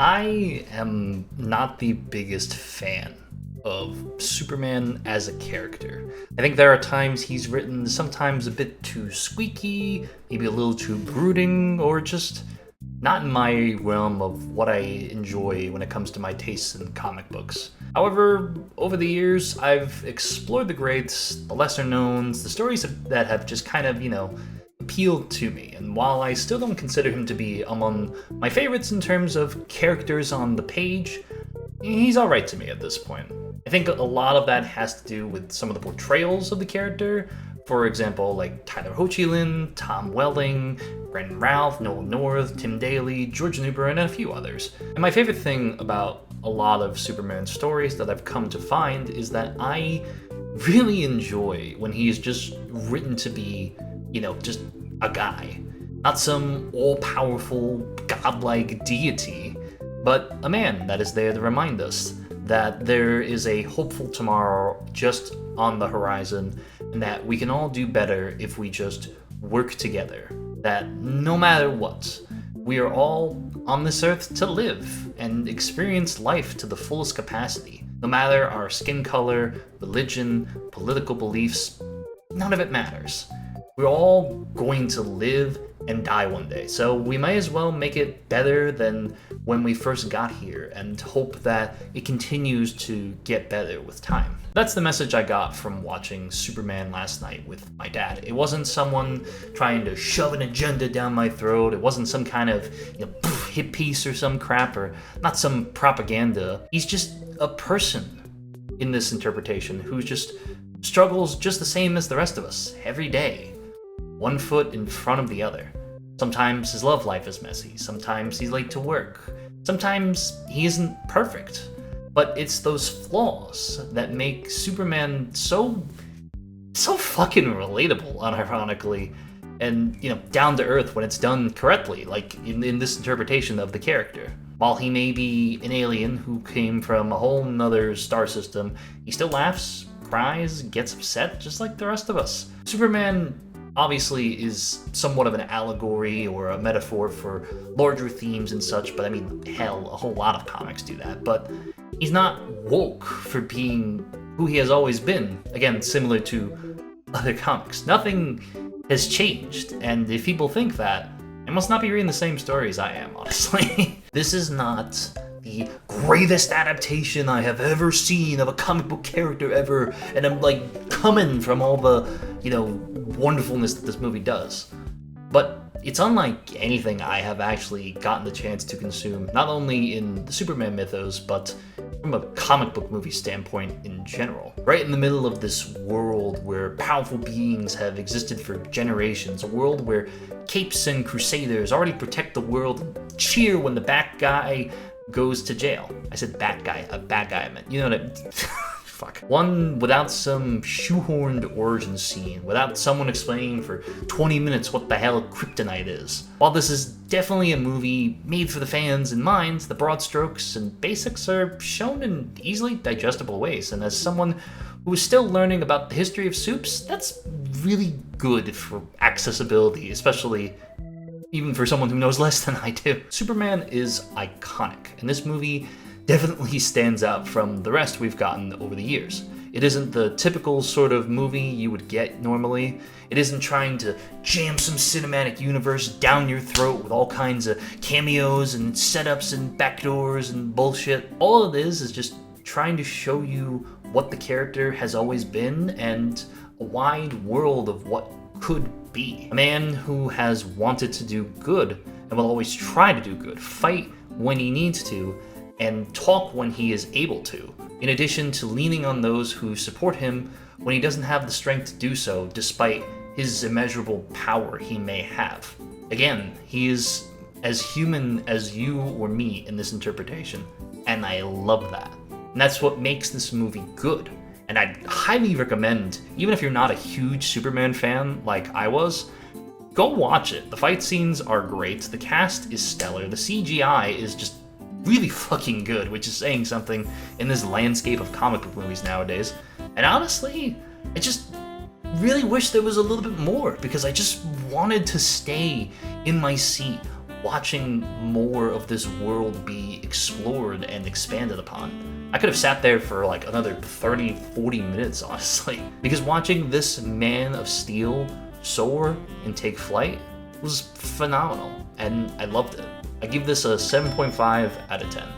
I am not the biggest fan of Superman as a character. I think there are times he's written sometimes a bit too squeaky, maybe a little too brooding, or just not in my realm of what I enjoy when it comes to my tastes in comic books. However, over the years, I've explored the greats, the lesser knowns, the stories that have just kind of, appealed to me. And while I still don't consider him to be among my favorites in terms of characters on the page, he's alright to me at this point. I think a lot of that has to do with some of the portrayals of the character. For example, like Tyler Hoechlin, Tom Welling, Brandon Routh, Noel North, Tim Daly, George Newbern, and a few others. And my favorite thing about a lot of Superman stories that I've come to find is that I really enjoy when he's just written to be, just a guy. Not some all-powerful, godlike deity, but a man that is there to remind us that there is a hopeful tomorrow just on the horizon, and that we can all do better if we just work together. That no matter what, we are all on this earth to live and experience life to the fullest capacity. No matter our skin color, religion, political beliefs, none of it matters. We're all going to live and die one day, so we might as well make it better than when we first got here and hope that it continues to get better with time. That's the message I got from watching Superman last night with my dad. It wasn't someone trying to shove an agenda down my throat. It wasn't some kind of hit piece or some crap, or not some propaganda. He's just a person in this interpretation who just struggles just the same as the rest of us every day. One foot in front of the other. Sometimes his love life is messy, sometimes he's late to work, sometimes he isn't perfect. But it's those flaws that make Superman so fucking relatable, unironically, and, down to earth when it's done correctly, like in this interpretation of the character. While he may be an alien who came from a whole nother star system, he still laughs, cries, gets upset, just like the rest of us. Superman obviously is somewhat of an allegory or a metaphor for larger themes and such, but I mean, hell, a whole lot of comics do that. But he's not woke for being who he has always been. Again, similar to other comics. Nothing has changed, and if people think that, they must not be reading the same stories I am, honestly. This is not the greatest adaptation I have ever seen of a comic book character ever, and I'm coming from all the, wonderfulness that this movie does. But it's unlike anything I have actually gotten the chance to consume, not only in the Superman mythos, but from a comic book movie standpoint in general. Right in the middle of this world where powerful beings have existed for generations, a world where capes and crusaders already protect the world and cheer when the bad guy goes to jail. I said bad guy, a bad guy I meant. You know what I Fuck. One without some shoehorned origin scene, without someone explaining for 20 minutes what the hell kryptonite is. While this is definitely a movie made for the fans in mind, the broad strokes and basics are shown in easily digestible ways, and as someone who is still learning about the history of soups, that's really good for accessibility, especially even for someone who knows less than I do. Superman is iconic, and this movie definitely stands out from the rest we've gotten over the years. It isn't the typical sort of movie you would get normally. It isn't trying to jam some cinematic universe down your throat with all kinds of cameos and setups and backdoors and bullshit. All it is just trying to show you what the character has always been and a wide world of what could be. A man who has wanted to do good and will always try to do good, fight when he needs to, and talk when he is able to, in addition to leaning on those who support him when he doesn't have the strength to do so, despite his immeasurable power he may have. Again, he is as human as you or me in this interpretation, and I love that. And that's what makes this movie good. And I'd highly recommend, even if you're not a huge Superman fan like I was, go watch it. The fight scenes are great, the cast is stellar, the CGI is just really fucking good, which is saying something in this landscape of comic book movies nowadays. And honestly, I just really wish there was a little bit more, because I just wanted to stay in my seat watching more of this world be explored and expanded upon. I could have sat there for like another 30, 40 minutes, honestly, because watching this Man of Steel soar and take flight was phenomenal, and I loved it. I give this a 7.5 out of 10.